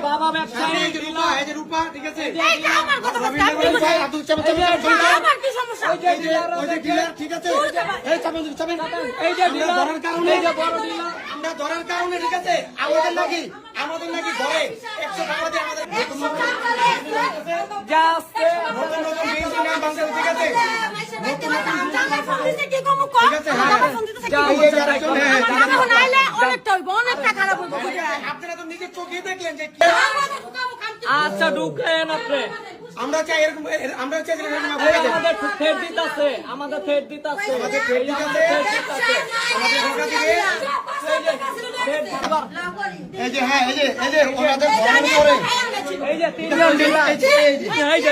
বাবা ব্যবসায়ী রূপা ঠিক আছে ঠিক আছে আমরা ধরার কারণে ঠিক আছে আমাদের নাকি ধরে 100 টাকা দিয়ে আমাদের নতুন নাম বাংলা ঠিক আছে আপনারা তো নিজের চোখে দেখলেন যে আচ্ছা ঢুকেন আপনি আমরা চাই এরকম আমরা চাই আমাদের ফের দিতাছে আমাদের ফের দিতাছে এই যে হ্যাঁ এই যে ওনাদের ধর্ম করে এই যে তিনজন ডিলার এই যে এই যে